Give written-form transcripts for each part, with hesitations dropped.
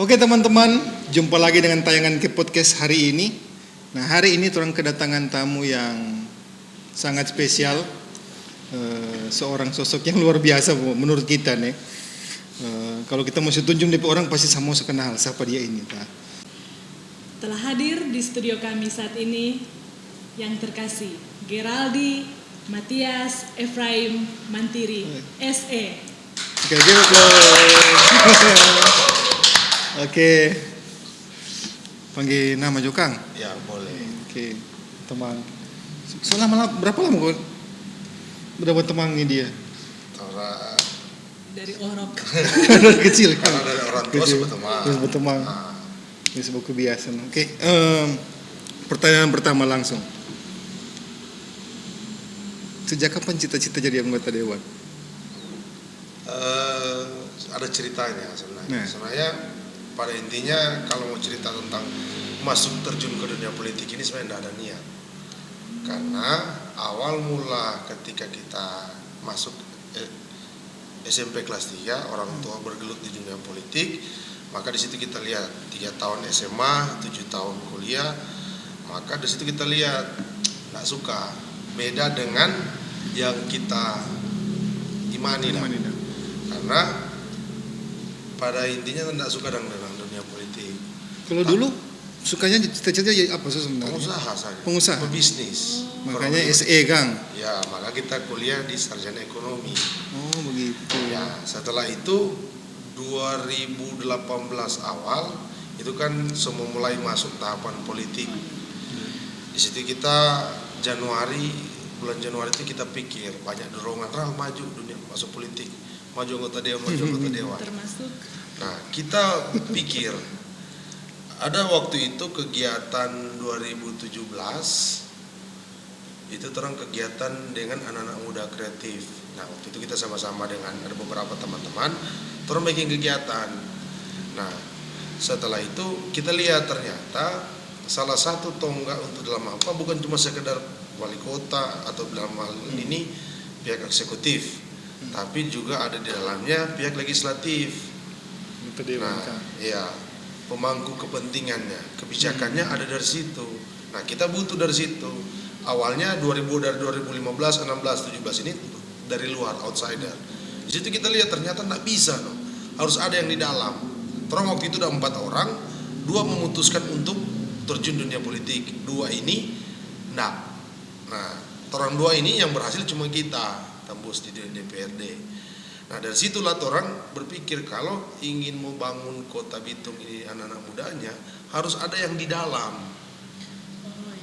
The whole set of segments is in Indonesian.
Oke teman-teman, jumpa lagi dengan tayangan ke podcast hari ini. Nah hari ini orang kedatangan tamu yang sangat spesial, seorang sosok yang luar biasa menurut kita nih. Kalau kita mesti tunjuk DP orang pasti sama kenal siapa dia ini, Pak. Telah hadir di studio kami saat ini yang terkasih Geraldi Matias Efraim Mantiri SE. Oke, Oke, panggil nama Jokang. Ya boleh. Oke, teman. Berapa lama kau berapa teman ini dia? Karena Dari Orok. Dari kecil kan. karena dari orang tua sebut teman. Sebut teman. Ini sebuah kebiasaan. Oke, pertanyaan pertama langsung. Sejak kapan cita-cita jadi anggota dewan? Ada ceritanya sebenarnya. Nah. Sebenarnya pada intinya kalau mau cerita tentang masuk terjun ke dunia politik ini sebenarnya tidak ada niat. Karena awal mula ketika kita masuk SMP kelas 3, orang tua bergelut di dunia politik, maka di situ kita lihat 3 tahun SMA, 7 tahun kuliah, maka di situ kita lihat nggak suka, beda dengan yang kita imani lah. Karena pada intinya tidak suka dengan dunia politik. Kalau dulu sukanya cita-cita jadi apa sih sebenarnya? Pengusaha saja. Pengusaha. Pebisnis. Makanya SE Kang. Ya, maka kita kuliah di sarjana ekonomi. Oh begitu. Ya, setelah itu 2018 awal itu kan semua mulai masuk tahapan politik. Di situ kita bulan Januari itu kita pikir banyak dorongan maju dunia masuk politik, maju anggota dewan. Termasuk. Nah, kita pikir ada waktu itu kegiatan 2017 itu terang kegiatan dengan anak-anak muda kreatif. Nah, waktu itu kita sama-sama dengan ada beberapa teman-teman terus bikin kegiatan. Nah, setelah itu kita lihat ternyata salah satu tonggak untuk dalam apa bukan cuma sekedar wali kota atau dalam hal ini pihak eksekutif, tapi juga ada di dalamnya pihak legislatif. Nah, ya pemangku kepentingannya, kebijakannya ada dari situ. Nah, kita butuh dari situ. Awalnya dari 2015, 16, 17 ini dari luar, outsider. Di situ kita lihat ternyata nggak bisa, no. Harus ada yang di dalam. Terus waktu itu ada 4 orang, 2 memutuskan untuk terjun dunia politik, 2 ini enggak. Nah, orang 2 ini yang berhasil cuma kita tembus di DPRD. Nah, dari situlah orang berpikir kalau ingin membangun kota Bitung ini anak-anak mudanya harus ada yang di dalam.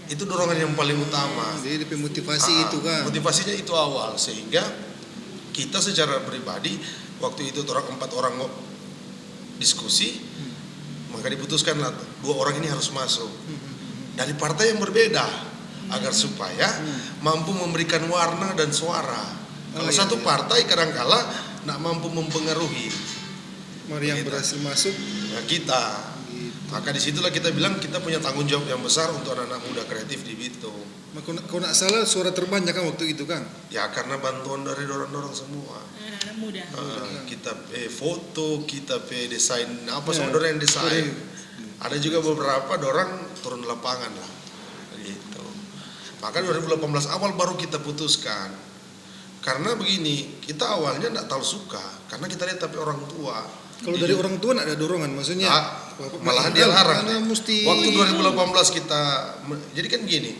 Itu dorongan yang paling utama. Jadi motivasi itu kan. Motivasinya itu awal, sehingga kita secara pribadi waktu itu orang 4 orang diskusi, maka diputuskanlah 2 orang ini harus masuk dari partai yang berbeda agar supaya mampu memberikan warna dan suara. Kalau satu partai kadangkala nak mampu mempengaruhi. Mari yang berhasil masuk. Ya kita. Maka disitulah kita bilang kita punya tanggung jawab yang besar untuk anak-anak muda kreatif di Bitung. Kalau nak salah suara terbanyak kan waktu itu kan? Ya karena bantuan dari dorong-dorong semua. Anak-anak muda. Kita foto, kita desain apa semua dorong yang desain. Ada juga beberapa dorong turun lapangan lah. Gitu. Maka 2018 awal baru kita putuskan. Karena begini, kita awalnya tidak terlalu suka karena kita lihat tapi orang tua. Kalau dari orang tua tidak ada dorongan, maksudnya malahan dia larang. Mesti... Waktu 2018 kita, jadi kan gini,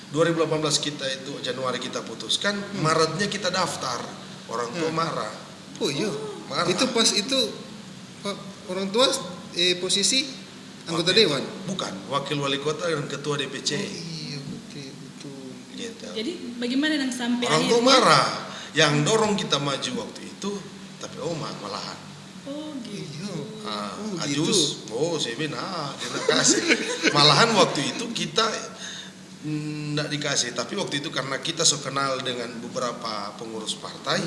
2018 kita itu Januari kita putuskan, Maretnya kita daftar. Orang tua marah. Oh iya, marah. Itu pas itu orang tua posisi anggota dewan? Bukan, wakil wali kota dan ketua DPC. Oh iya, betul. Gitu. Jadi bagaimana yang sampai Orang tua marah, yang dorong kita maju waktu itu, tapi malahan. Oh gitu. Ajus, saya bilang, dia nak kasih. Malahan waktu itu kita tidak dikasih, tapi waktu itu karena kita so kenal dengan beberapa pengurus partai,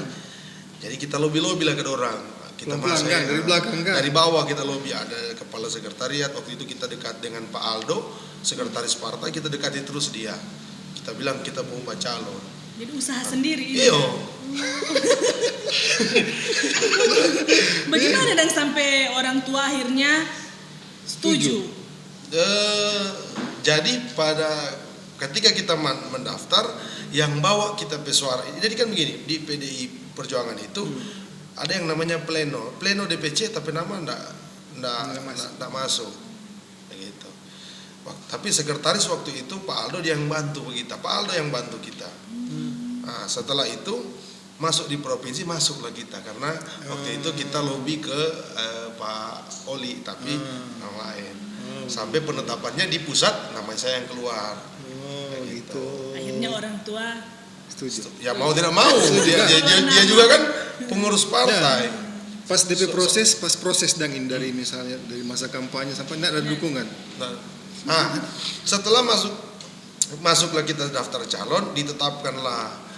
jadi kita lobby lah ke orang. Kita masuk dari belakang kan? Dari bawah kita lobby, ada kepala sekretariat. Waktu itu kita dekat dengan Pak Aldo, sekretaris partai, kita dekati terus dia. Kita bilang kita mau baca calon. Jadi usaha sendiri. Iya. Bagaimana dan sampai orang tua akhirnya Setuju. Jadi ketika kita mendaftar, yang bawa kita pesuara. Jadi kan begini, di PDI Perjuangan itu ada yang namanya pleno DPC, tapi nama enggak masuk. Begitu. Tapi sekretaris waktu itu Pak Aldo dia yang bantu kita. Nah, setelah itu masuk di provinsi, masuklah kita karena waktu itu kita lobby ke Pak Oli, tapi nama lain. Sampai penetapannya di pusat, nama saya yang keluar. Gitu. Akhirnya orang tua Setuju. Ya mau tidak mau, dia juga kan pengurus partai. Pas DP proses, pas proses dangin dari misalnya dari masa kampanye sampai enggak ada dukungan. Nah, setelah masuklah kita daftar calon, ditetapkanlah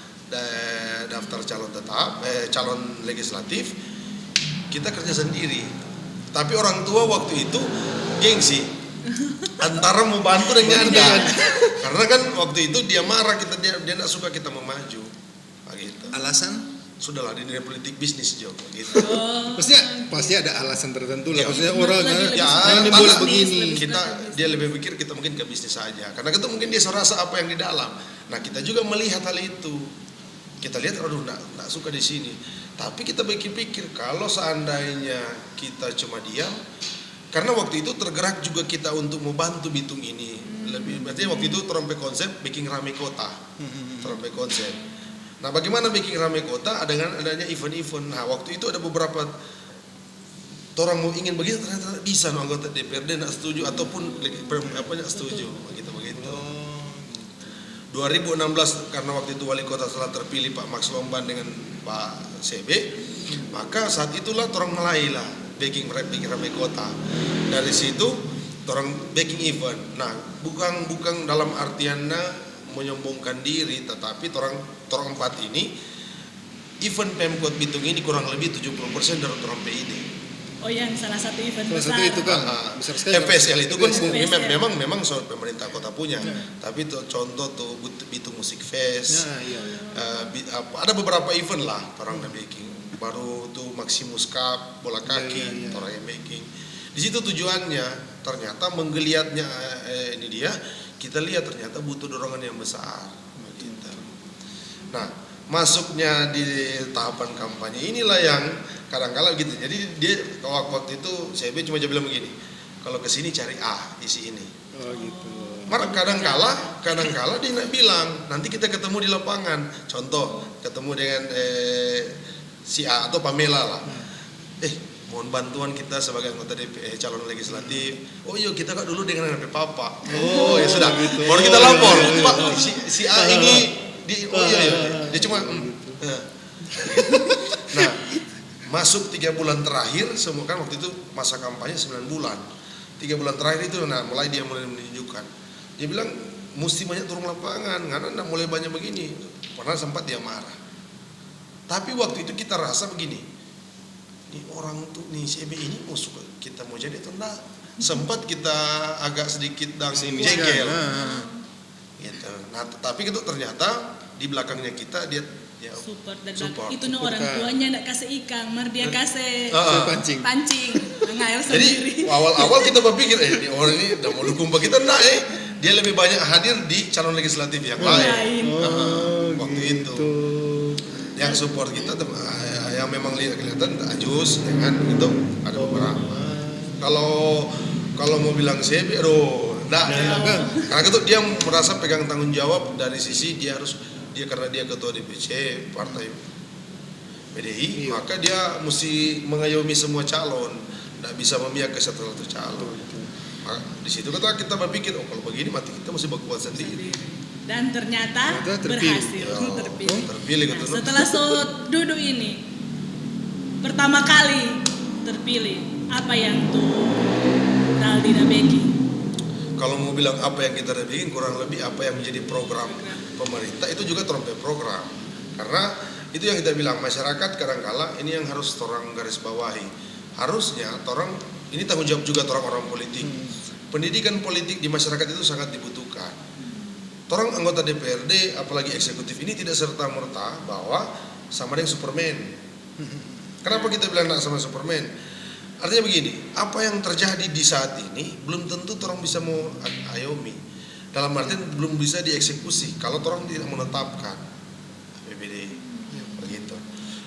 daftar calon tetap, calon legislatif, kita kerja sendiri. Tapi orang tua waktu itu gengsi, antara mau bantu dengan enggak. Karena kan waktu itu dia marah, dia enggak suka kita mau maju. Gitu. Alasan? Sudahlah, di dunia politik bisnis juga gitu. Pasti ada alasan tertentu lah. Ya, Maksudnya orang ya, boleh begini. Dia lebih pikir kita mungkin ke bisnis saja. Karena itu mungkin dia serasa apa yang di dalam. Nah, kita juga melihat hal itu. Kita lihat, aduh, enggak suka di sini. Tapi kita pikir kalau seandainya kita cuma diam, karena waktu itu tergerak juga kita untuk membantu Bitung ini. Berarti waktu itu terompe konsep bikin rame kota. Terompe konsep. Nah, bagaimana bikin rame kota dengan adanya event-event. Nah, waktu itu ada beberapa orang mau ingin begitu, ternyata bisa anggota DPRD nak setuju ataupun enggak setuju begitu. 2016 karena waktu itu wali kota setelah terpilih Pak Max Lomban dengan Pak CB, maka saat itulah orang mulailah baking rame kota. Dari situ orang baking event. Nah, bukan dalam artiannya menyombongkan diri, tetapi orang empat ini event Pemkot Bitung ini kurang lebih 70% dari orang PID. Oh, yang salah satu event Salah besar. satu itu kan besar sekali. FPSL itu kan FPSL. memang pemerintah kota punya. Tapi contoh tuh Bitung Music Fest. Iya. Ada beberapa event lah orang yang baking. Baru tuh Maximus Cup bola kaki orang yang baking. Di situ tujuannya ternyata menggeliatnya ini dia, kita lihat ternyata butuh dorongan yang besar. Gitu. Nah, masuknya di tahapan kampanye inilah yang kadang-kala gitu. Jadi dia waktu itu CB cuma bilang begini, kalau kesini cari A isi ini. Oh gitu. Maka kadang-kala dia nak bilang nanti kita ketemu di lapangan. Contoh ketemu dengan si A atau Pamela lah. Mohon bantuan kita sebagai anggota calon legislatif. Oh iya, kita kak dulu dengan Papa. Oh ya sudah. Gitu. Baru kita lapor. Pak, si A ini dia cuma. Nah, masuk 3 bulan terakhir, semua kan waktu itu masa kampanye 9 bulan. 3 bulan terakhir itu, nah mulai menunjukkan. Dia bilang mesti banyak turun lapangan, karena mulai banyak begini. Pernah sempat dia marah. Tapi waktu itu kita rasa begini. Ini orang tuh nih CB ini kita mau jadi atau enggak? Sempat kita agak sedikit jengkel. Gitu. Nah, tapi itu ternyata di belakangnya kita dia Support dan support. itu orang tuanya enggak kasih ikan, mar dia kasih pancing. Ngair Jadi sendiri. awal-awal kita berpikir ini orang ini udah mau dukung kita enggak dia lebih banyak hadir di calon legislatif yang lain. Waktu itu yang support kita yang memang kelihatan Ajus dengan itu ada beberapa. Kalau mau bilang CB, enggak. Karena itu dia merasa pegang tanggung jawab dari sisi dia karena dia ketua DPC partai PDI, maka dia mesti mengayomi semua calon, enggak bisa memihak ke satu calon. Di situ kita berpikir, kalau begini mati kita mesti berkuat sendiri. Dan ternyata berhasil terpilih. Nah, setelah duduk ini pertama kali terpilih, apa yang tuh Raldina bikin? Kalau mau bilang apa yang kita bikin, kurang lebih apa yang menjadi program pemerintah itu juga trompet program. Karena itu yang kita bilang, masyarakat kadang-kala ini yang harus orang garis bawahi. Harusnya orang ini tanggung jawab juga orang politik. Pendidikan politik di masyarakat itu sangat dibutuhkan. Orang anggota DPRD apalagi eksekutif ini tidak serta-merta bahwa sama dengan Superman. Kenapa kita bilang tidak sama Superman? Artinya begini, apa yang terjadi di saat ini belum tentu orang bisa mau ayomi. Dalam artian belum bisa dieksekusi kalau orang tidak menetapkan APBD. Begitu.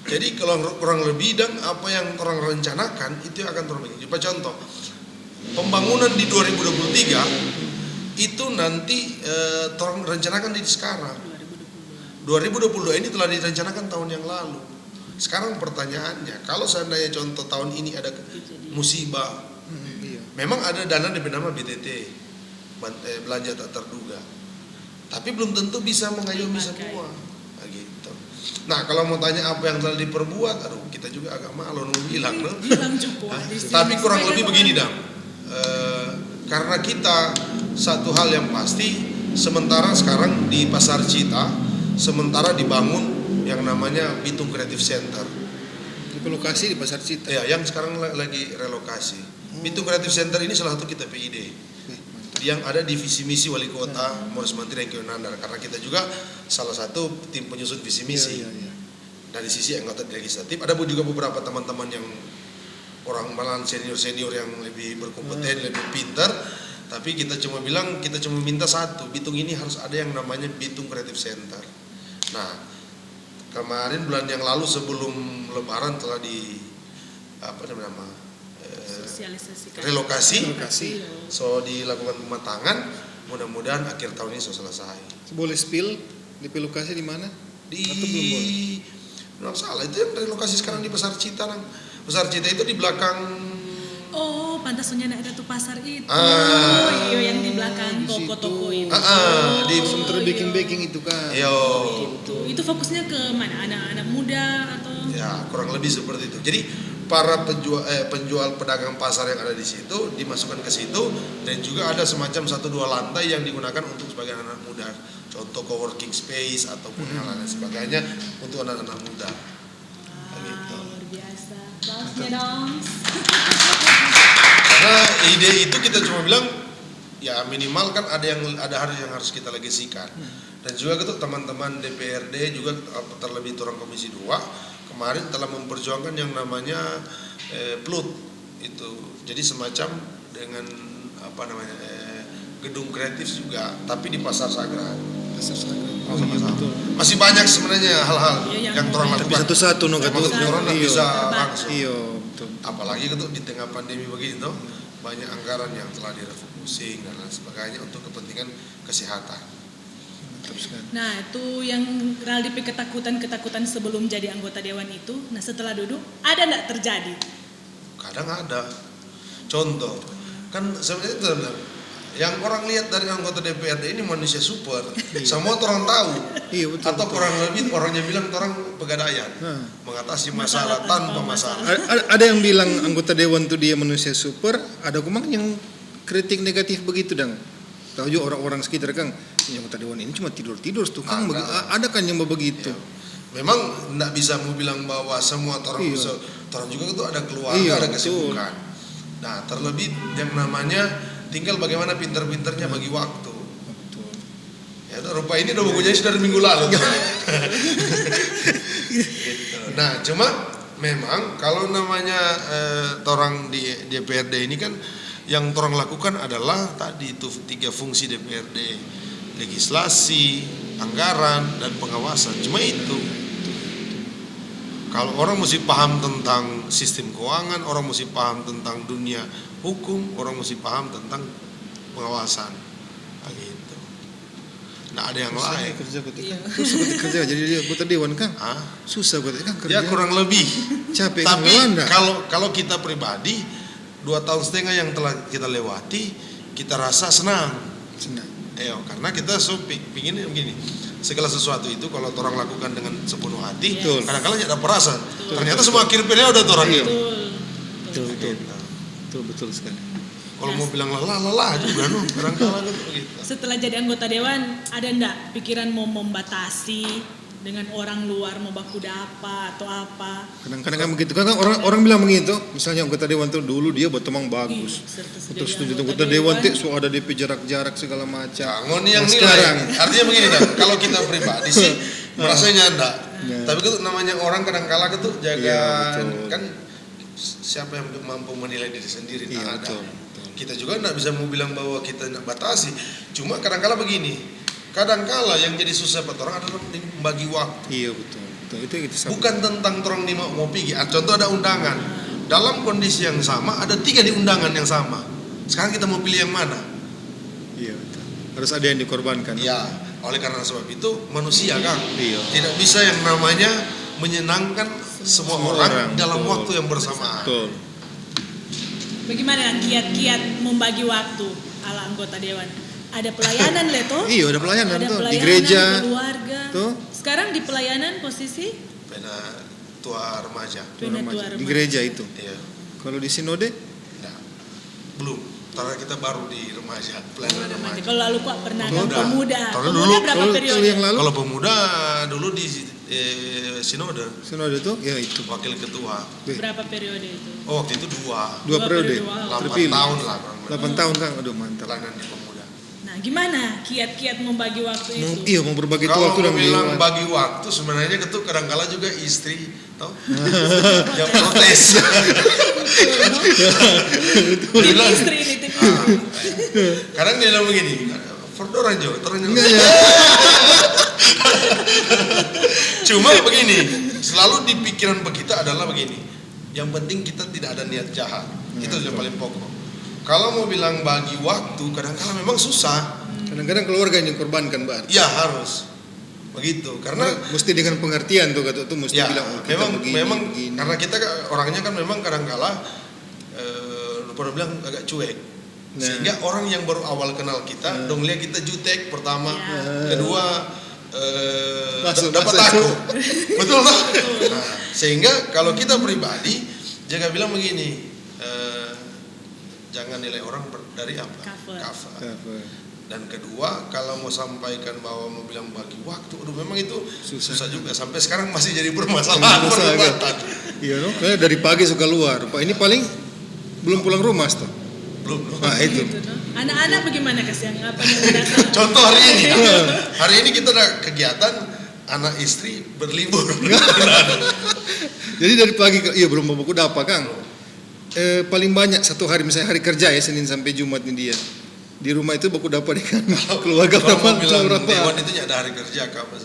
Jadi kalau kurang lebih dan apa yang orang rencanakan itu akan orang begini. Contoh, pembangunan di 2023 itu nanti orang rencanakan di sekarang. 2022 ini telah direncanakan tahun yang lalu. Sekarang pertanyaannya, kalau seandainya contoh tahun ini ada musibah, memang ada dana yang bernama BTT, belanja tak terduga, tapi belum tentu bisa mengayomi semua. Gitu. Nah, kalau mau tanya apa yang telah diperbuat, kita juga agak malu bilang, no? Tapi kurang lebih begini, Dam. Karena kita satu hal yang pasti, sementara sekarang di Pasar Cita, sementara dibangun yang namanya Bitung Creative Center. Di lokasi di Pasar Cita. Ya, yang sekarang lagi relokasi. Bitung Creative Center ini salah satu kita PID. Yang ada di visi misi wali kota Morris Mantri dan Nandar, karena kita juga salah satu tim penyusun visi misi. Dari sisi anggota legislatif ada juga beberapa teman-teman yang orang malah senior yang lebih berkompeten, lebih pintar. Tapi kita cuma minta satu, Bitung ini harus ada yang namanya Bitung Creative Center. Nah, kemarin bulan yang lalu sebelum Lebaran telah relokasi. So dilakukan pematangan, mudah-mudahan akhir tahun ini selesai. Boleh spill di lokasi di mana? Atau belum boleh? Nggak salah, itu yang relokasi sekarang di Pasar Cita. Pasar Cita itu di belakang. Oh, pantasnya ada tuh pasar itu. Iya, yang di belakang toko-toko itu. Di sementara baking itu kan. Itu fokusnya ke mana? Anak-anak muda atau? Ya, kurang lebih seperti itu. Jadi para penjual pedagang pasar yang ada di situ dimasukkan ke situ, dan juga ada semacam 1-2 lantai yang digunakan untuk sebagai anak muda. Contoh coworking space ataupun yang lain sebagainya untuk anak-anak muda. Gitu. Luar biasa. Balasnya dong. Karena ide itu kita cuma bilang ya minimal kan ada hal yang harus kita legasikan. Dan juga gitu teman-teman DPRD juga terlebih orang Komisi 2 kemarin telah memperjuangkan yang namanya PLUT itu. Jadi semacam dengan gedung kreatif juga, tapi di Pasar Sagra. Masih banyak sebenarnya hal-hal yang orang lakukan. Tapi satu-satu orang bisa langsung. Iya, betul. Apalagi itu di tengah pandemi begini tuh banyak anggaran yang telah direfocusing dan lain sebagainya untuk kepentingan kesehatan. Nah, itu yang Raldi ketakutan sebelum jadi anggota dewan itu. Nah, setelah duduk ada enggak terjadi? Kadang ada. Contoh, kan sebenarnya itu yang orang lihat dari anggota DPRD ini manusia super. Semua orang tahu. Iya, betul. Atau kurang lebih orangnya bilang orang pegadaian. Mengatasi masalah tanpa masalah. Ada yang bilang anggota dewan itu dia manusia super, ada kumang yang kritik negatif begitu, Dang. Tahu juga orang-orang sekitar Kang, anggota dewan ini cuma tidur-tidur tuh Kang. Ada kan yang begitu. Iya. Memang enggak bisa mau bilang bahwa semua orang bisa. Orang juga itu ada keluarga, ada kesibukan. Nah, terlebih yang namanya tinggal bagaimana pinter-pinternya bagi waktu. Betul. Ya, rupa ini udah bukunya sudah minggu lalu. Gitu. Nah, cuma memang kalau namanya orang di DPRD ini kan yang orang lakukan adalah tadi itu 3 fungsi DPRD: legislasi, anggaran, dan pengawasan. Cuma itu. Kalau orang mesti paham tentang sistem keuangan, orang mesti paham tentang dunia hukum, orang mesti paham tentang pengawasan. Gitu. Nah, ada yang lain. Kerja jadi dia anggota dewan Kang. Susah buat Kang kerja. Ya kurang lebih. Capek. Tapi kalau kita pribadi 2,5 tahun yang telah kita lewati, kita rasa senang. Karena kita pingin begini. Segala sesuatu itu kalau orang lakukan dengan sepenuh hati, kadang-kadang tidak perasa. Ternyata semua akhir periode udah orang itu. Betul sekali. Kalau mau bilang lelah juga kadang-kadang gitu. Setelah jadi anggota dewan, ada enggak pikiran mau membatasi dengan orang luar mau baku apa atau apa? Kadang-kadang kan begitu. Kan orang bilang begitu. Misalnya anggota dewan itu dulu dia bertemang bagus. Terus setuju anggota dewan itu ada DP jarak-jarak segala macam. Jangan yang sekarang. Artinya begini dah. Kalau kita pribadi sih merasanya enggak. Tapi itu namanya orang kadang-kala itu jaga kan siapa yang mampu menilai diri sendiri? Iya, Nggak ada. betul. Kita juga nggak bisa mau bilang bahwa kita nggak batasi. Cuma kadang-kala begini, kadang-kala yang jadi susah buat orang adalah membagi waktu. Iya betul. Itu yang kita sampaikan. Bukan tentang orang nih mau pergi. Contoh ada undangan. Dalam kondisi yang sama ada 3 di undangan yang sama. Sekarang kita mau pilih yang mana? Iya betul. Harus ada yang dikorbankan. Ya, oleh karena sebab itu manusia kan Iya. tidak bisa yang namanya menyenangkan semua orang dalam betul. waktu yang bersamaan. Betul. Bagaimana kiat-kiat membagi waktu ala anggota dewan? Ada pelayanan Leto? Iya, ada pelayanan Ada tuh pelayanan di gereja. keluarga. Tuh. Sekarang di pelayanan posisi Pena tua remaja. Pena tua Di remaja. gereja itu. Iya. Kalau di sinode Nah, belum. Karena kita baru di remaja, pelayanan remaja. Kalau lalu Pak pernah kan Pemuda. pemuda. Kalau Pemuda dulu- berapa kalau periode? yang lalu Kalau pemuda dulu di sinode sinode tuh ya itu. wakil ketua. Berapa periode itu? Oh, waktu itu dua. Dua periode. Wow. 8 Terpilih. tahun lah. kurang lebih. 8 tahun kan, aduh mantap. Pelayanan di pemuda. Nah, gimana kiat-kiat membagi waktu itu? Iya mau berbagi Kalau waktu dan bilang dewan. bagi waktu sebenarnya itu kadang-kala juga istri, tau? Yang protes. Dia bilang, Istri ini tipe. kadang dia bilang begini, Fordoran jo, Enggak ya. Cuma begini, selalu di pikiran kita adalah begini. Yang penting kita tidak ada niat jahat. Itu yang paling pokok. Kalau mau bilang bagi waktu, kadang-kala memang susah. Kadang-kadang keluarga yang dikorbankan, Mbak. Ya harus begitu, karena mesti dengan pengertian tuh kata tuh mesti ya bilang oh, kita memang begini, memang begini. karena kita orangnya kan memang kadang-kala lupa bilang agak cuek. Nah. Sehingga orang yang baru awal kenal kita, dong lihat kita jutek pertama, Ya. kedua Masuk, dapat masuk. aku, betul lah. Nah, sehingga kalau kita pribadi jangan bilang begini, jangan nilai orang dari apa? Cover. Cover. Dan kedua, kalau mau sampaikan bahwa mau bilang bagi waktu, aduh memang itu susah juga. Sampai sekarang masih jadi permasalahan Masalah, kan? perdebatan. Iya no, kayak dari pagi suka luar. Pak ini paling belum pulang rumah tuh. Belum. Nah itu. Gitu, no? Anak-anak bagaimana kasihan? Apa yang merasa? Contoh hari ini kita ada kegiatan anak istri berlibur. Jadi dari pagi iya belum bawa kuda apa Kang? Paling banyak satu hari misalnya hari kerja ya Senin sampai Jumat nih dia. Di rumah itu baku dapat dengan keluarga Kalau mau bilang berapa? dewan itu ada hari kerja apa?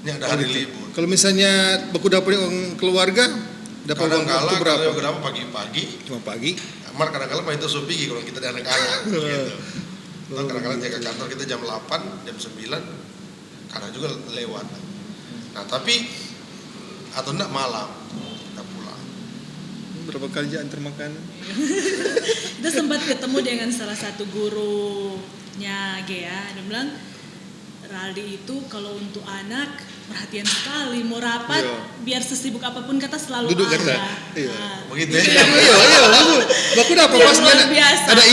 Ini ada hari libur. Kalau misalnya baku dapat dengan keluarga dapat uang Kadang-kala waktu berapa? berapa pagi-pagi. Cuma pagi. Amar kadang-kala main itu supigi kalau kita ada anak-anak gitu. Atau kadang-kadang jaga kantor kita jam 8, jam 9 kadang juga lewat. Nah tapi atau enggak malam kita pulang. Berapa kali antar makan? Kita sempat ketemu dengan salah satu gurunya Gea. Dia bilang Raldi itu kalau untuk anak perhatian sekali, mau rapat Iya. biar sesibuk apapun kata selalu Duduk ada. kata, iya. Nah, Begitu itu ya? yang Iya betul. Baku dapat Yang pas luar ada biasa. ada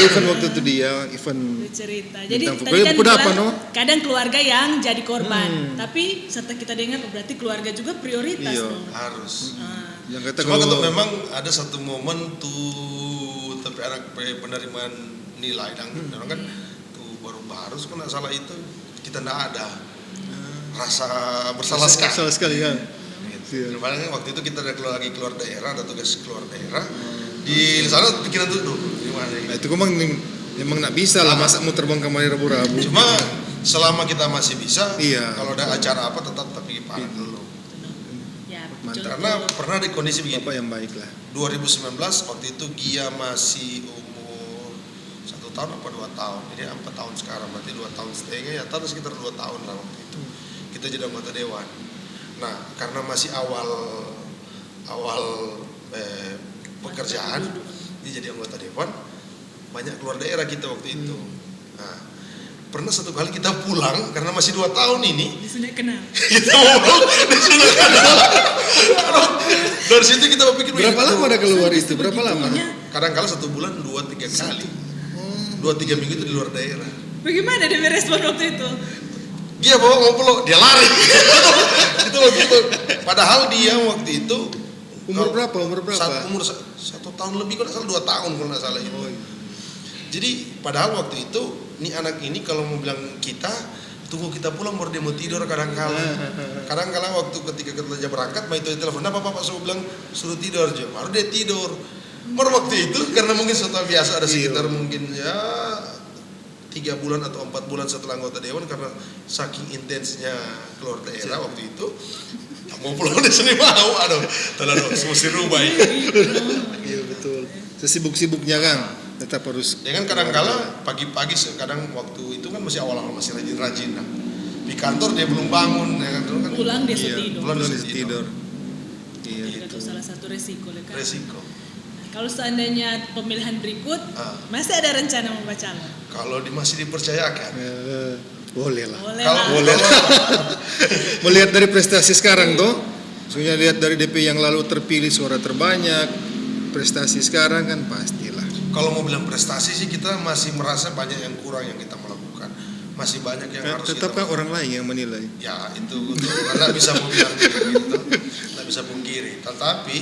event waktu itu dia event. dia cerita. Jadi Tentang tadi pokoknya kan baku dapat, bilang no? kadang keluarga yang jadi korban, tapi setelah kita dengar oh, berarti keluarga juga prioritas Iya. dong. Harus. Nah, Yang kata Cuma kalau kalau memang ada satu momen tuh tapi anak penerimaan nilai dan orang kan tuh baru-baru kan nggak salah itu kita nggak ada rasa bersalah sekali. salah sekali kan. Gitu. Kemarin waktu itu kita ada keluar daerah, ada tugas keluar daerah di sana pikiran tuh duh, gimana Nah, ini. itu memang nggak bisa lah masa muter bang kemari rabu-rabu. Cuma selama kita masih bisa, Iya. kalau ada acara apa tetap tapi paham dulu. ya, Mantap. Karena pernah di kondisi begini. Bapak yang baik lah. 2019 waktu itu Gia masih umur 1 tahun apa 2 tahun, jadi 4 tahun sekarang berarti 2 tahun setengah ya, atau sekitar 2 tahun lah waktu itu kita jadi anggota dewan. Nah karena masih awal pekerjaan dia jadi anggota dewan, banyak keluar daerah kita waktu itu. Nah pernah satu kali kita pulang karena masih 2 tahun ini di sini kenal. kita ngobrol di sana dari situ kita berpikir Berapa lama ada keluar itu? Berapa lama? kadang-kala 1 bulan 2-3 kali 2-3 minggu itu di luar daerah. Bagaimana dia merespon waktu itu? Dia bawa ngobrol dia lari itu waktu itu padahal dia waktu itu Umur berapa? umur 1 tahun lebih kalau nggak salah 2 tahun kalau nggak salah itu. Oh, iya. Jadi padahal waktu itu nih anak ini kalau mau bilang kita tunggu kita pulang baru dia mau tidur kadang-kala. Kadang-kala waktu ketika kita berangkat, itu telepon, apa Pak saya bilang suruh tidur aja, baru dia tidur. Baru waktu itu karena mungkin suatu biasa ada sekitar mungkin ya 3 bulan atau 4 bulan setelah anggota dewan, karena saking intensnya keluar daerah waktu itu tak mau pulang di sini mau, aduh terlalu mesti rubah. Iya betul. Sesibuk-sibuknya Kang, tetap harus. Dengan kadang-kala pagi-pagi, kadang waktu itu kan masih awal-awal masih rajin-rajin. Nah, di kantor dia belum bangun, ya kan? Pulang dia tidur. Pulang dia Harus tidur. Iya. Itu salah satu resiko kan. Resiko. Kalau seandainya pemilihan berikut, masih ada rencana mau calon? Kalau masih dipercayakan, Boleh lah. Boleh kalau lah. Boleh. Melihat dari prestasi sekarang tuh, sebenarnya lihat dari DP yang lalu terpilih suara terbanyak, prestasi sekarang kan pastilah. kalau mau bilang prestasi sih kita masih merasa banyak yang kurang yang kita melakukan, masih banyak yang harus Tetap kita kan orang lain yang menilai. ya itu karena bisa mau bilang gitu, nggak bisa pungkiri. Tetapi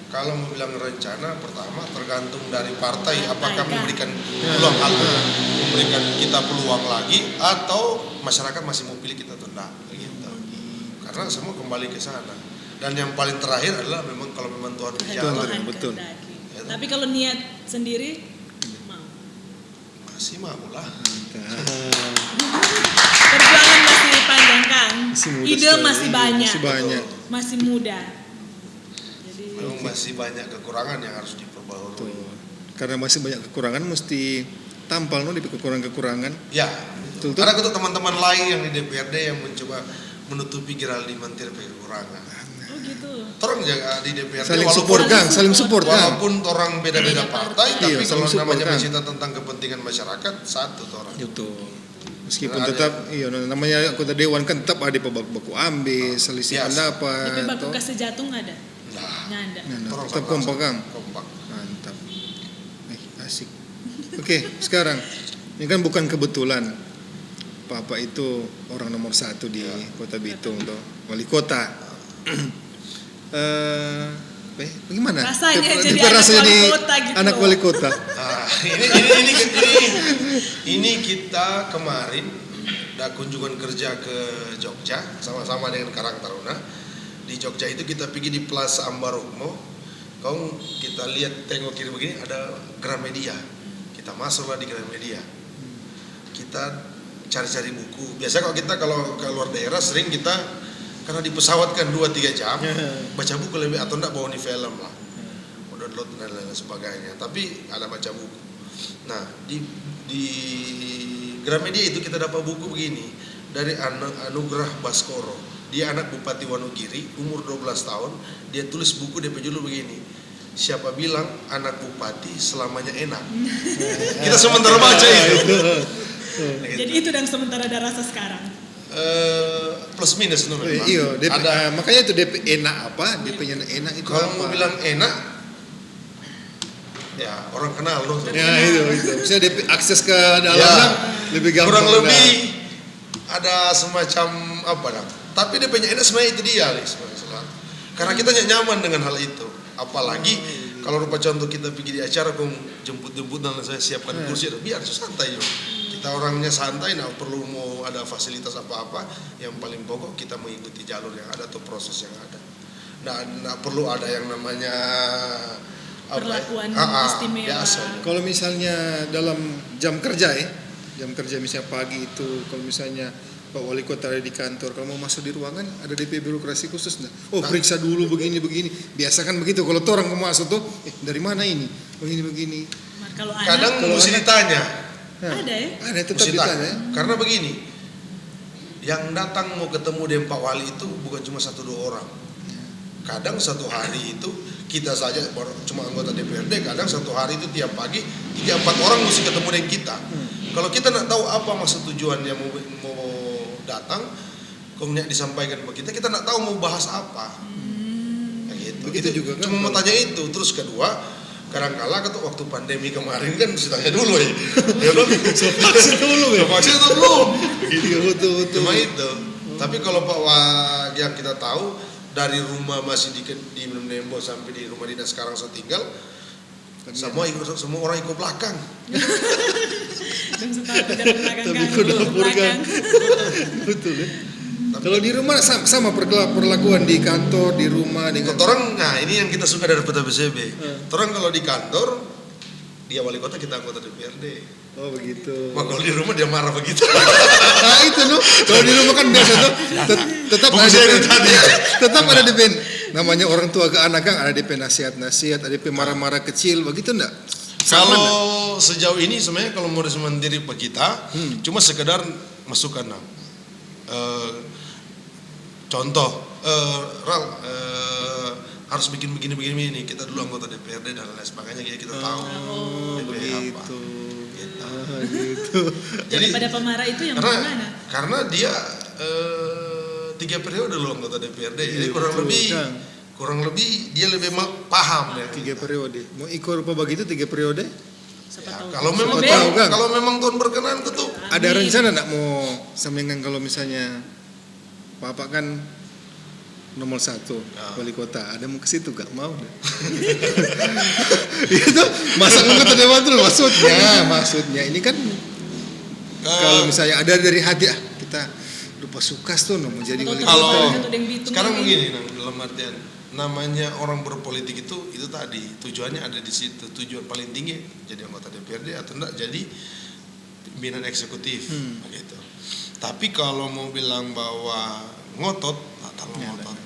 kalau mau bilang rencana, pertama tergantung dari partai apakah memberikan peluang memberikan kita peluang lagi atau masyarakat masih mau pilih kita atau enggak gitu. Karena semua kembali ke sana. Dan yang paling terakhir adalah memang kalau memang Tuhan berjalan, Tuhan betul. kehendaki. Ya, Tapi kalau niat sendiri mau. masih mau lah. Perjuangan masih panjang kan? Masih muda Ide sekali. masih banyak. Masih banyak. Masih muda. Jadi Memang masih banyak kekurangan yang harus diperbaharui. Tuh. Karena masih banyak kekurangan, mesti tampal di kekurangan-kekurangan. Ya, Betul, karena untuk teman-teman lain yang di DPRD yang mencoba menutupi Geraldi Mantir kekurangan. oh gitu. Orang jaga di DPRD Saling walaupun- support Kang, saling support Kang. Walaupun orang beda-beda partai, Iya, tapi kalau saling support, namanya kan. mencinta tentang kepentingan masyarakat, satu tuh orang. Itu. Meskipun Karena tetap iya namanya anggota dewan kan tetap ada baku ambil selisih Yes. pendapat. Tapi baku toh. kasih jatung ada? Nah, Nggak ada. Nah, orang tetap sama-sama kompak Kang. kompak. Mantap. Asik. Oke, sekarang ini kan bukan kebetulan Papa itu orang nomor 1 di Kota Bitung tuh, wali kota. Bagaimana? Rasanya jadi Tipe anak rasanya wali di kota gitu. anak wali kota. Nah, ini kita kemarin ada kunjungan kerja ke Jogja sama-sama dengan Karang Taruna. Di Jogja itu kita pergi di Plaza Ambarukmo. Kau kita lihat tengok kiri begini ada Gramedia. Kita masuklah di Gramedia. Kita cari-cari buku. Biasa kalau ke luar daerah sering kita karena di pesawat kan 2-3 jam baca buku lebih atau enggak bawa di film lah. Download dan lain sebagainya. Tapi ada baca buku. Nah, di Gramedia itu kita dapat buku begini dari Anugrah Baskoro. Dia anak Bupati Wonogiri, umur 12 tahun. Dia tulis buku DP judul begini. Siapa bilang anak bupati selamanya enak? Kita sementara baca itu. Jadi itu dan sementara ada rasa sekarang. Plus minus no, memang. Iya, DP, Ada makanya itu DP enak apa? DP-nya enak itu kalau apa? mau bilang enak ya orang kenal loh. Ya itu. Bisa DP akses ke dalam Ya, kan lebih gampang. kurang lebih ada semacam apa dah. Tapi DP-nya enak sebenarnya itu dia nih sebenarnya. Karena kita nyaman dengan hal itu. Apalagi kalau rupa contoh kita pergi di acara jemput-jemput dan saya siapkan kursi, biar santai yuk. Kita orangnya santai, nggak perlu mau ada fasilitas apa-apa. Yang paling pokok kita mengikuti jalur yang ada atau proses yang ada. Nggak perlu ada yang namanya Perlakuan Ah, istimewa. biasa. Kalau misalnya dalam jam kerja misalnya pagi itu, kalau misalnya Pak Wali Kota ada di kantor, kalau mau masuk di ruangan ada DP birokrasi khusus nggak? Oh periksa dulu begini. Biasa kan begitu. Kalau orang mau masuk tuh, dari mana ini? Begini. Kalau anak Kadang mesti ditanya. ada ya? Ada tetap Mesti ditanya. tanya. Karena begini, yang datang mau ketemu dengan Pak Wali itu bukan cuma 1-2 orang. Kadang satu hari itu kita saja cuma anggota DPRD, kadang satu hari itu tiap pagi 3-4 orang mesti ketemu dengan kita. Kalau kita nak tahu apa maksud tujuannya mau datang, kongnya disampaikan ke kita nak tahu mau bahas apa. Nah, gitu. Begitu Itu juga kan cuma mau kalau- tanya itu. Terus kedua, kadang-kala waktu pandemi kemarin kan mesti tanya dulu ya. Ya belum. Vaksin dulu ya. Vaksin atau belum? Iya betul. Cuma itu. Tapi kalau Pak Wag yang kita tahu dari rumah masih di Nembo sampai di rumah dinas sekarang saya tinggal Semua orang ikut belakang. Dan setelah jalan belakang Tapi kan, ikut ikut dapur kan. belakang. Betul ya. Kalau di rumah sama perlakuan di kantor, di rumah dengan Orang, nah ini yang kita suka dari PTBCB. Orang kalau di kantor, dia wali kota, kita anggota DPRD. Oh begitu. Kalau di rumah dia marah begitu. Nah itu loh. Kalau di rumah kan biasa tuh tetap ada Bungkusnya itu DP, tadi. tetap ada DP. Namanya orang tua ke anak kan ada DP nasihat-nasihat, ada DP marah-marah kecil, begitu enggak? Kalau sejauh ini sebenarnya kalau modus mandiri pak kita, cuma sekedar masukan. Contoh, harus bikin begini ini. Kita dulu anggota DPRD dan lain sebagainya, jadi kita tahu DP apa. Begitu. Gitu. Gitu. Jadi Daripada pemarah itu yang bagaimana? karena dia 3 periode dulu anggota DPRD, jadi Iya, kurang betul, lebih Kang. kurang lebih dia lebih paham ya. 3 periode. Mau ikut rupa begitu 3 periode? Siapa Ya, tahu. kalau memang Siapa tahu, Kang. kalau memang Tuhan berkenan tuh. Ada rencana enggak mau sampingan kalau misalnya Bapak kan nomor 1 wali kota, ada mau ke situ gak mau deh. Itu masa anggota dewan tuh maksudnya ini kan kalau misalnya ada dari hati kita lupa sukas tuh mau jadi wali Kalau- kota. Sekarang begini dalam artian namanya orang berpolitik itu tadi tujuannya ada di situ, tujuan paling tinggi jadi anggota DPRD atau enggak jadi pimpinan eksekutif begitu. Tapi kalau mau bilang bahwa ngotot, terlalu ngotot.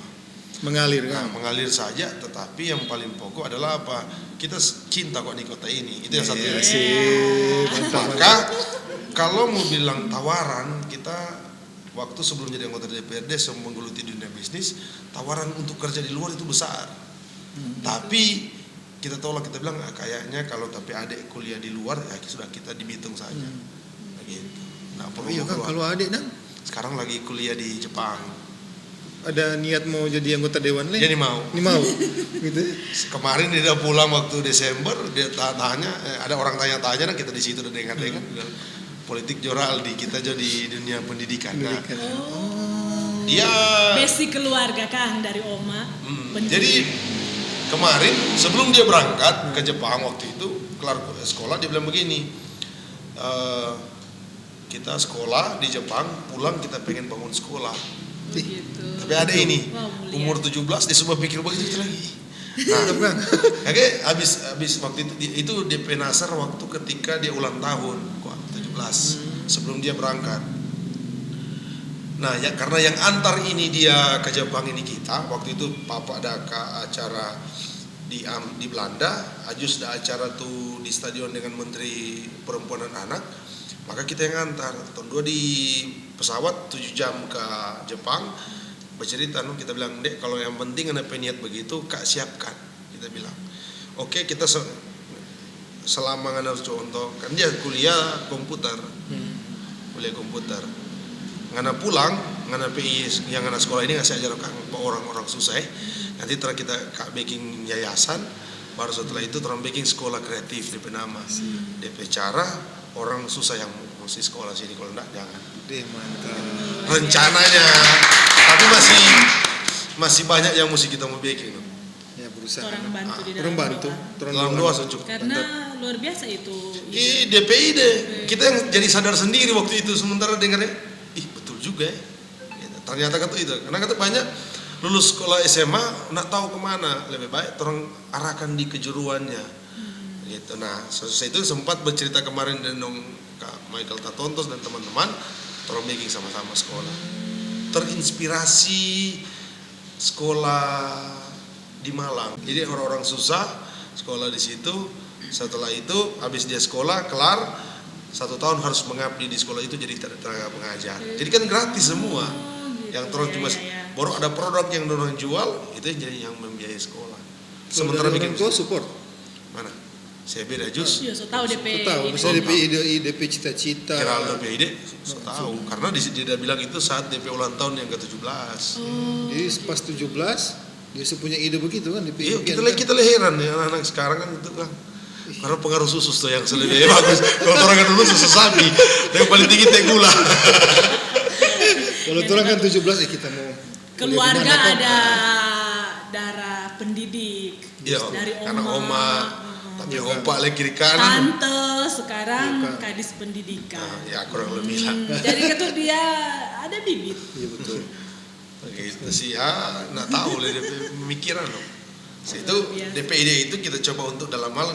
Mengalir Nah, kan. mengalir saja, tetapi yang paling pokok adalah apa? Kita cinta kok di kota ini. Itu yang satu. Iya sih. Maka kalau mau bilang tawaran, kita waktu sebelum jadi anggota DPRD sebelum menggeluti dunia bisnis, tawaran untuk kerja di luar itu besar. Tapi kita tolak, kita bilang kayaknya kalau tapi adik kuliah di luar ya sudah kita di Bitung saja. Begitu. Nah, perlu Iya kan keluar. kalau adik kan Sekarang lagi kuliah di Jepang. ada niat mau jadi anggota dewan Dia nih mau. Ini mau. Gitu. Kemarin dia udah pulang waktu Desember, dia tanya, ada orang tanya-tanya, dan kita di situ udah dengar-dengar. Politik Joraldi, kita jadi dunia pendidikan. Nah, dia Basic keluarga Kang dari Oma. jadi kemarin sebelum dia berangkat ke Jepang waktu itu kelar sekolah dia bilang begini, kita sekolah di Jepang, pulang kita pengen bangun sekolah. Begitu. Tapi ada ini Wow, mulia. umur 17 dia semua pikir begitu lagi. Tetap kan. Oke, habis waktu itu DP Nasar waktu ketika dia ulang tahun, 17 sebelum dia berangkat. Nah, ya karena yang antar ini dia ke Jepang ini kita, waktu itu Papa ada ke acara di Belanda, Ajus ada acara tuh di stadion dengan Menteri Perempuan dan Anak, maka kita yang antar. Tahun 2 di pesawat 7 jam ke Jepang, bercerita, kita bilang, Dek, kalau yang penting ada niat begitu, Kak siapkan. Kita bilang, oke, kita selama ngana contoh, kan dia kuliah komputer, ngana pulang, ngana PI yang ngana sekolah ini ngasih ajar orang-orang susah, nanti terus kita kak baking yayasan, baru setelah itu terus baking sekolah kreatif DP nama, DP cara orang susah yang mesti sekolah sini, kalau enggak jangan. Mantap. Rencananya, tapi masih banyak yang mesti kita mau bikin. Ya berusaha. Orang bantu di dalam Orang bantu. doa. Dalam doa cukup. Karena luar biasa itu. Di DPID kita yang jadi sadar sendiri waktu itu, sementara dengarnya, betul juga ya. Gitu. Ternyata kata itu, karena kata banyak lulus sekolah SMA nggak tahu kemana, lebih baik orang arahkan di kejuruannya. Gitu. Nah, sesuai itu sempat bercerita kemarin dengan Kak Michael Tatontos dan teman-teman, orang making sama-sama sekolah. Terinspirasi sekolah di Malang. Jadi orang-orang susah sekolah di situ. Setelah itu habis dia sekolah kelar 1 tahun harus mengabdi di sekolah itu jadi tenaga pengajar. Jadi kan gratis semua. Yang terus cuma baru ada produk yang orang jual itu yang jadi yang membiayai sekolah. Sementara bikin tua support. mana? Saya beda jus. Iya, so tahu DP. Tahu, ini. bisa DP cita-cita. Kira DP so tahu karena dia udah bilang itu saat DP ulang tahun yang ke-17. Jadi pas 17 dia punya ide begitu kan DP. Iya, kita heran ya anak-anak sekarang kan itu kan. Karena pengaruh susu tuh yang lebih bagus. Kalau orang kan dulu susu sapi, yang paling tinggi teh gula. Kalau orang kan 17 kita mau Keluarga kuliah di mana, kan? ada darah pendidik Iya, dari karena Oma. Oma Tapi opak le kiri kanan. Tante sekarang Iya, Kak. kadis pendidikan. Ya kurang lebih lah. Jadi itu dia ada bibit. Iya betul. Gitu sih ya, nggak tahu lah DP pemikiran loh. Itu Biasa. DPID itu kita coba untuk dalam hal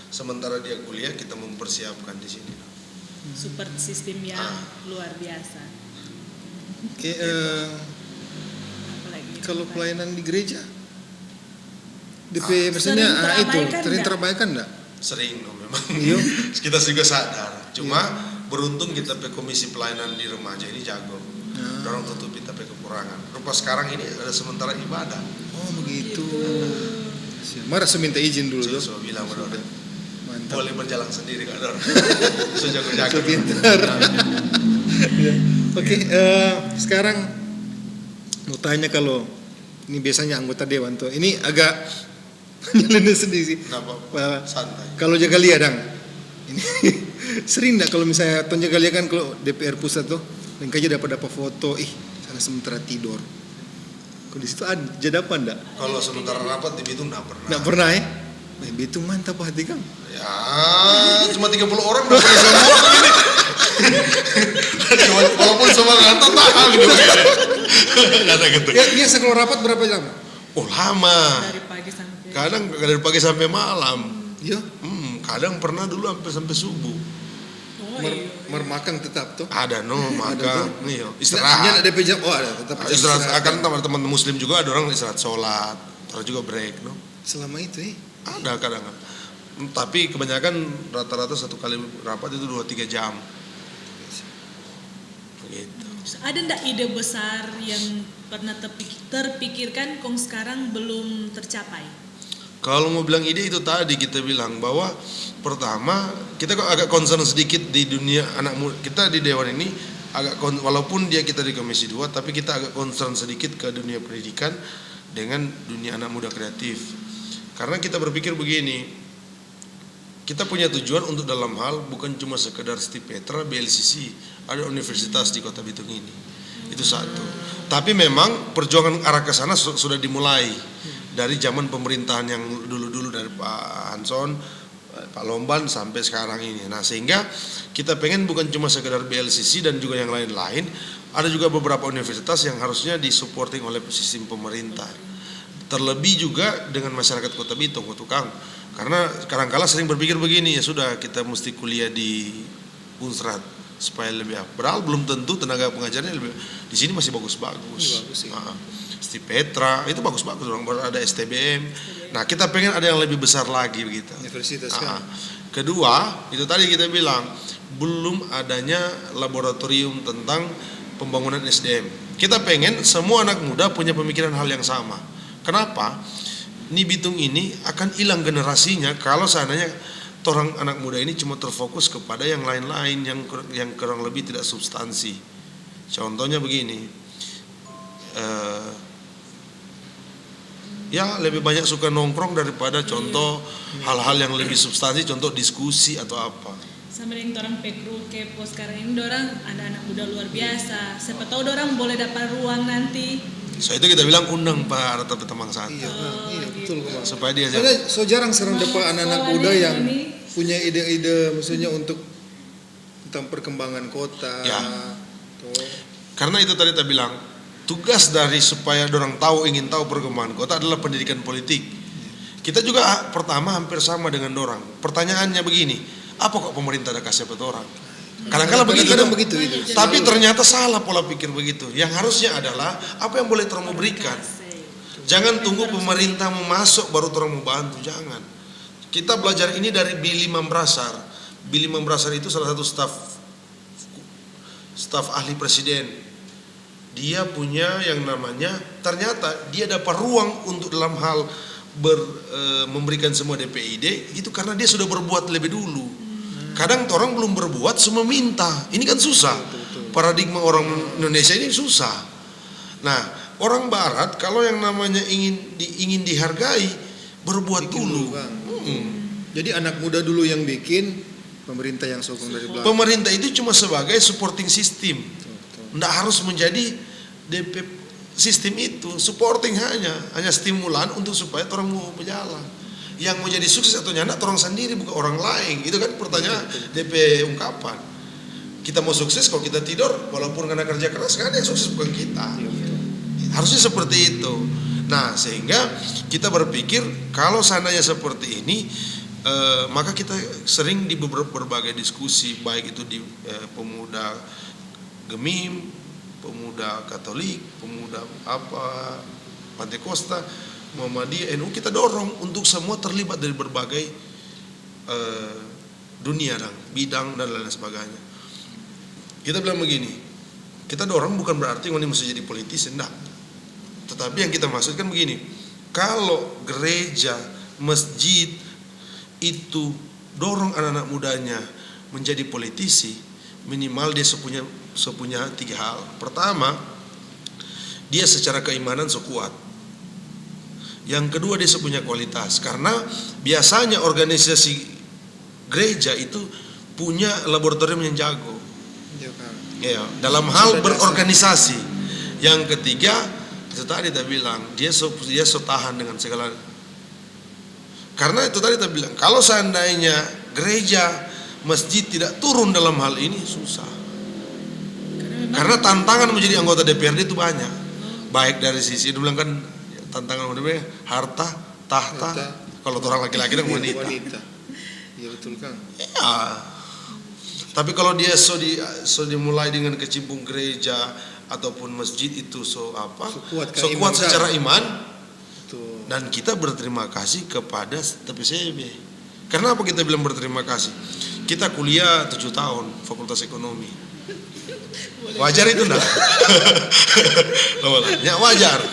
sementara dia kuliah kita mempersiapkan di sini. Support sistem yang luar biasa. Oke, Apalagi kalau pelayanan di gereja, DP sering maksudnya itu terabaikan sering nggak? terabaikan enggak? Sering loh memang. Iya. Kita juga sadar. Cuma beruntung kita pe komisi pelayanan di remaja ini jago. Dorong tutup kita pe kekurangan. Rupa sekarang ini ada sementara ibadah. Oh begitu. Marah saya minta izin dulu Jadi dong. saya bilang sama Dor, Mantap. boleh berjalan sendiri Kak Dor. Saya jago-jago. So pintar. Ya. Oke, sekarang mau tanya kalau ini biasanya anggota dewan tuh. Ini agak nyelena sedih sih. Kenapa? Pak, Santai. kalau jaga lia dang, ini sering enggak kalau misalnya ton jaga lia kan kalau DPR pusat tuh, dan aja dapat foto, sana sementara tidur. Kalau di situ ada apa enggak? Kalau sementara rapat di Bitung nggak pernah. Enggak pernah ya? Bitung mantap hati Kang. Ya, cuma 30 orang udah boleh semua begini. Walaupun semua ngantor tahan gitu. Kata gitu. Ya, biasa kalau rapat berapa jam? Oh lama. dari pagi sampai Kadang dari pagi sampai malam. Iya. Kadang pernah dulu sampai subuh. Makan tetap tuh. Ada makan, nih Nya istirahat. ada DP jam. Oh ada tetap jam Istirahat akan teman-teman muslim juga ada orang istirahat sholat, terus juga break, no. Selama itu Ada kadang. Tapi kebanyakan rata-rata satu kali rapat itu 2-3 jam. Begitu. ada ndak ide besar yang pernah terpikirkan kong sekarang belum tercapai? Kalau mau bilang ide itu tadi kita bilang bahwa pertama kita kok agak concern sedikit di dunia anak muda. Kita di dewan ini walaupun kita di komisi 2 tapi kita agak concern sedikit ke dunia pendidikan dengan dunia anak muda kreatif. Karena kita berpikir begini, kita punya tujuan untuk dalam hal bukan cuma sekedar Stipetra, BLCC, ada universitas di Kota Bitung ini. Itu satu. Tapi memang perjuangan arah ke sana sudah dimulai dari zaman pemerintahan yang dulu-dulu dari Pak Hanson, Pak Lomban sampai sekarang ini. Nah, sehingga kita pengen bukan cuma sekedar BLCC dan juga yang lain-lain, ada juga beberapa universitas yang harusnya disupporting oleh sistem pemerintah. Terlebih juga dengan masyarakat Kota Bitung, Kang. Karena kadang-kala sering berpikir begini, ya sudah kita mesti kuliah di Unsrat supaya lebih padahal belum tentu tenaga pengajarnya lebih di sini masih bagus-bagus. Stipetra itu bagus-bagus, orang baru ada STBM. Nah, kita pengen ada yang lebih besar lagi begitu. universitas kan. Kedua, itu tadi kita bilang belum adanya laboratorium tentang pembangunan SDM. Kita pengen semua anak muda punya pemikiran hal yang sama. Kenapa? Ini Bitung ini akan hilang generasinya kalau seandainya orang anak muda ini cuma terfokus kepada yang lain-lain yang kurang lebih tidak substansi. Contohnya begini, ya lebih banyak suka nongkrong daripada contoh hal-hal yang lebih substansi, contoh diskusi atau apa. Sama dengan orang pekru kepo sekarang ini orang anak-anak muda luar biasa. Siapa tahu orang boleh dapat ruang nanti. So itu kita bilang undang Pak Rata Petemang Santa. Iya betul Kang. Supaya dia Soalnya so jarang serang dapat anak-anak sekolahnya muda yang ini. punya ide-ide maksudnya untuk tentang perkembangan kota. Ya. Tuh. Karena itu tadi kita bilang tugas dari supaya orang ingin tahu perkembangan kota adalah pendidikan politik. Kita juga pertama hampir sama dengan orang. Pertanyaannya begini, apa kok pemerintah ada kasih buat orang? Kadang-kadang begitu, Kadang begitu itu. Tapi ternyata salah pola pikir begitu. Yang harusnya adalah apa yang boleh orang mau berikan. Jangan tunggu pemerintah mau masuk baru orang mau bantu, jangan. Kita belajar ini dari Billy Mambrasar. Billy Mambrasar itu salah satu staf ahli presiden. Dia punya yang namanya, ternyata dia dapat ruang untuk dalam hal memberikan semua DPID itu karena dia sudah berbuat lebih dulu. Kadang orang belum berbuat semua minta. Ini kan susah. Paradigma orang Indonesia ini susah. Nah, orang Barat kalau yang namanya ingin dihargai berbuat Bikin dulu. Kang. Jadi anak muda dulu yang bikin, pemerintah yang sokong dari belakang. Pemerintah itu cuma sebagai supporting system. Tidak harus menjadi DP sistem itu, supporting hanya stimulan untuk supaya orang mau berjalan. yang mau jadi sukses atau nyandak orang sendiri bukan orang lain. Itu kan pertanyaan DP ungkapan. Kita mau sukses kalau kita tidur walaupun karena kerja keras kan yang sukses bukan kita. Harusnya seperti itu. Nah, sehingga kita berpikir kalau seandainya seperti ini, maka kita sering di berbagai diskusi, baik itu di pemuda Gemim, pemuda Katolik, pemuda Pantekosta, Muhammadiyah, NU, kita dorong untuk semua terlibat dari berbagai dunia dan bidang dan lain sebagainya. Kita bilang begini, kita dorong bukan berarti ini mesti jadi politisi, enggak. Tetapi yang kita maksudkan begini, kalau gereja, masjid itu dorong anak-anak mudanya menjadi politisi, minimal dia sepunya 3 hal. Pertama, dia secara keimanan kuat. Yang kedua, dia punya kualitas. Karena biasanya organisasi gereja itu punya laboratorium yang jago. Ya, dalam hal berorganisasi. Yang ketiga, itu tadi kita bilang dia tahan dengan segala. Karena itu tadi kita bilang, kalau seandainya gereja, masjid tidak turun dalam hal ini susah. Karena tantangan menjadi anggota DPRD itu banyak. Baik dari sisi itu bilang kan tantangan harta, tahta. Kalau orang laki-laki dan wanita. Iya betul Kang. Ya. Tapi kalau dia dimulai dengan kecimpung gereja ataupun masjid itu kuat secara iman. Betul. Dan kita berterima kasih kepada TPCB. Karena apa kita bilang berterima kasih? Kita kuliah 7 tahun Fakultas Ekonomi. Wajar itu enggak? Ya wajar.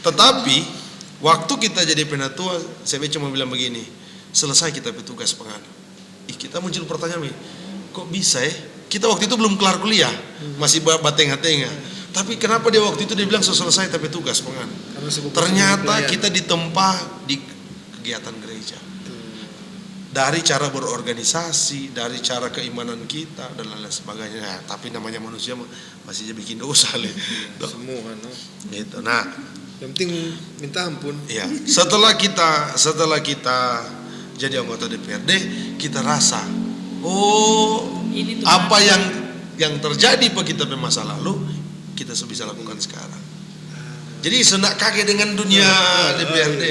Tetapi waktu kita jadi penatua, saya cuma bilang begini, selesai kita petugas pengadil. Kita muncul pertanyaan, kok bisa ya? Kita waktu itu belum kelar kuliah, masih bateng-bateng. Tapi kenapa dia waktu itu dia bilang selesai tapi tugas pengadil? Ternyata kita ditempa di kegiatan gereja. Dari cara berorganisasi, dari cara keimanan kita dan lain sebagainya. Nah, tapi namanya manusia masih bikin dosa Semua gitu. Nah, yang penting minta ampun. Iya. Setelah kita jadi anggota DPRD, kita rasa, apa yang terjadi pada kita pada masa lalu, kita bisa lakukan sekarang. Jadi sendak kaget dengan dunia DPRD.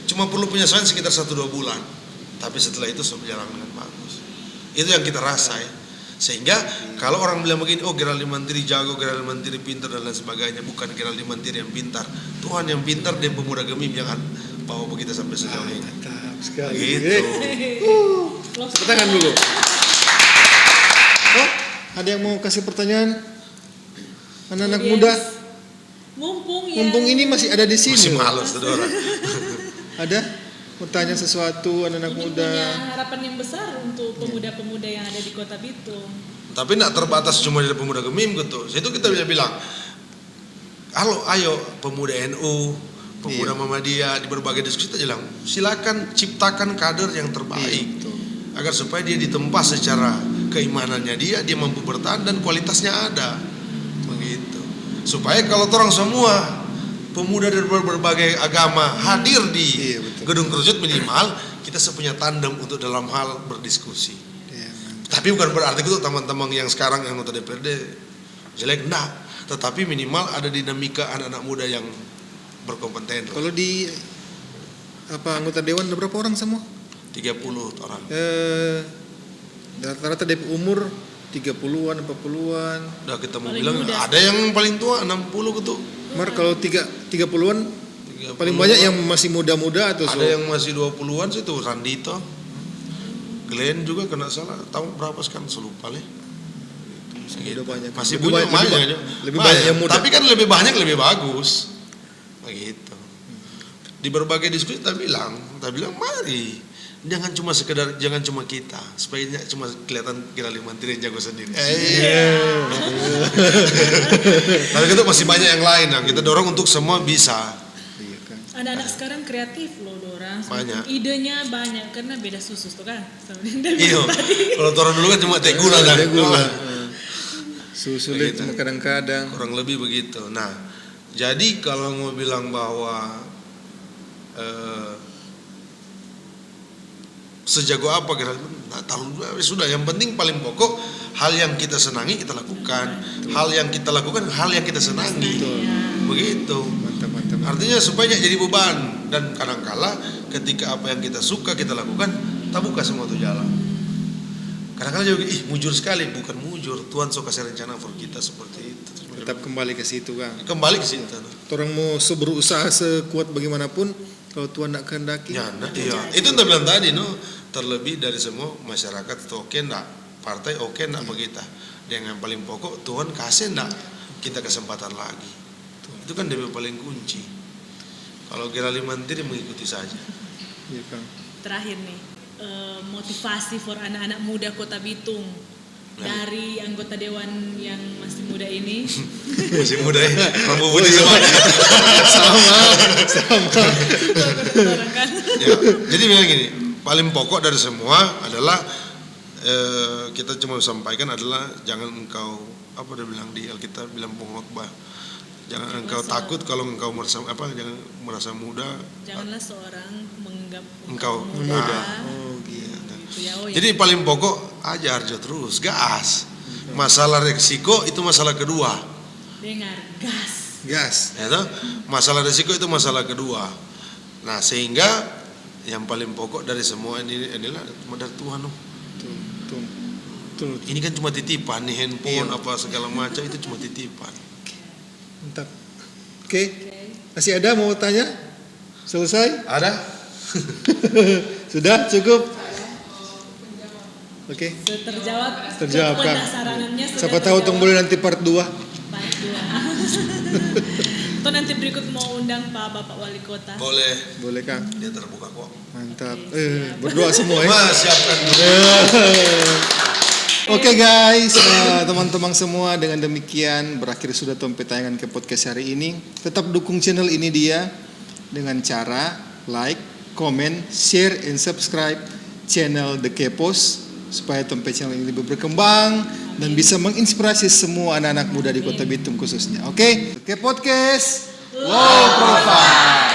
Cuma perlu penyesuaian sekitar 1-2 bulan. Tapi setelah itu berjalan dengan bagus. Itu yang kita rasa ya. Sehingga kalau orang bilang begini, Geraldine Mantiri jago, Geraldine Mantiri pintar dan lain sebagainya, bukan Geraldine Mantiri yang pintar, Tuhan yang pintar dan pemuda Gemim yang bawa kita sampai sejauh ini. Mantap sekali. Gitu. Tepuk tangan dulu. Ada yang mau kasih pertanyaan? Anak-anak muda? Mumpung ini masih ada di sini. Masih malas orang. Ada? Mau tanya sesuatu anak-anak muda? Punya harapan yang besar untuk pemuda-pemuda yang ada di Kota Bitung. Tapi tidak terbatas cuma dari pemuda Gemim gitu. Itu kita bisa bilang, ayo pemuda NU, pemuda Muhammadiyah di berbagai diskusi kita bilang, silakan ciptakan kader yang terbaik agar supaya dia ditempa secara keimanannya dia mampu bertahan dan kualitasnya ada. Begitu. Supaya kalau orang semua pemuda dari berbagai agama hadir di gedung Kerujut, minimal kita punya tandem untuk dalam hal berdiskusi. Tapi bukan berarti itu teman-teman yang sekarang yang anggota DPRD jelek, enggak. Tetapi minimal ada dinamika anak-anak muda yang berkompeten. Kalau di anggota dewan ada berapa orang semua? 30 orang. Rata-rata DP umur 30-an, 40-an. Udah kita mau bilang ada yang paling tua 60 gitu. Mar kalau 30-an paling banyak yang masih muda-muda atau ada yang masih 20-an sih tuh, Randito. Glenn juga kena salah, tahu berapa sekarang selupa leh. Udah banyak. Masih banyak lebih banyak yang muda. Tapi kan lebih banyak lebih bagus. Begitu. Di berbagai diskusi kita bilang mari jangan cuma kita, supaya cuma kelihatan Geraldine Mantiri yang jago sendiri. Tapi itu masih banyak yang lain, kita dorong untuk semua bisa. Anak-anak sekarang kreatif loh dorang. Banyak. Idenya banyak karena beda susus tuh kan. Iya. Kalau orang dulu kan cuma teh gula dan gula. Susu cuma kadang-kadang. Kurang lebih begitu. Nah, jadi kalau mau bilang bahwa sejago apa kira sudah, yang penting paling pokok hal yang kita senangi kita lakukan, hal yang kita lakukan hal yang kita senangi. Begitu. Mantap. Artinya supaya nggak jadi beban, dan kadangkala ketika apa yang kita suka kita lakukan, tak buka semua tuh jalan. Kadang-kadang juga mujur sekali, bukan mujur, Tuhan so kasih rencana for kita seperti itu. Tetap kembali ke situ, Kang. Kembali ke situ. Orang mau berusaha sekuat bagaimanapun, kalau Tuhan nak kehendaki. Ya, iya. Itu yang bilang tadi, terlebih dari semua masyarakat itu oke enggak, partai oke enggak bagi kita. Dan yang paling pokok Tuhan kasih enggak kita kesempatan lagi. Itu kan dia paling kunci. Kalau Gerali Mantiri mengikuti saja. Iya, Kang. Terakhir nih, motivasi for anak-anak muda Kota Bitung dari anggota dewan yang masih muda ini. Masih muda ya, Rambu Budi sama. Ya, jadi bilang gini, paling pokok dari semua adalah kita cuma sampaikan adalah jangan engkau dia bilang di Alkitab bilang pengkhotbah, jangan engkau takut kalau engkau merasa jangan merasa muda. Janganlah seorang menganggap engkau muda. Gitu. Ya, jadi paling pokok ajar aja terus, gas. Masalah resiko itu masalah kedua. Dengar, gas. Ya toh? Masalah resiko itu masalah kedua. Nah, sehingga yang paling pokok dari semua ini adalah dari Tuhan. Tuh. Ini kan cuma titipan nih, handphone apa segala macam itu cuma titipan. Mantap. Oke. Masih ada mau tanya? Selesai? Ada? Sudah cukup? Oke. Terjawab Kang. Saranannya sudah Siapa tahu tunggu boleh nanti part 2. Part 2. Atau nanti berikut mau undang Pak Bapak Wali Kota. Boleh, Kang. dia terbuka kok. Mantap. Berdoa semua ya. Mas, siapkan dulu. Oke guys, teman-teman semua, dengan demikian berakhir sudah Tompe tayangan ke podcast hari ini. Tetap dukung channel ini dia dengan cara like, comment, share, and subscribe channel The Kepos supaya Tompe channel ini lebih berkembang dan bisa menginspirasi semua anak-anak muda di Kota Bitung khususnya. Oke? The Podcast Low Profile.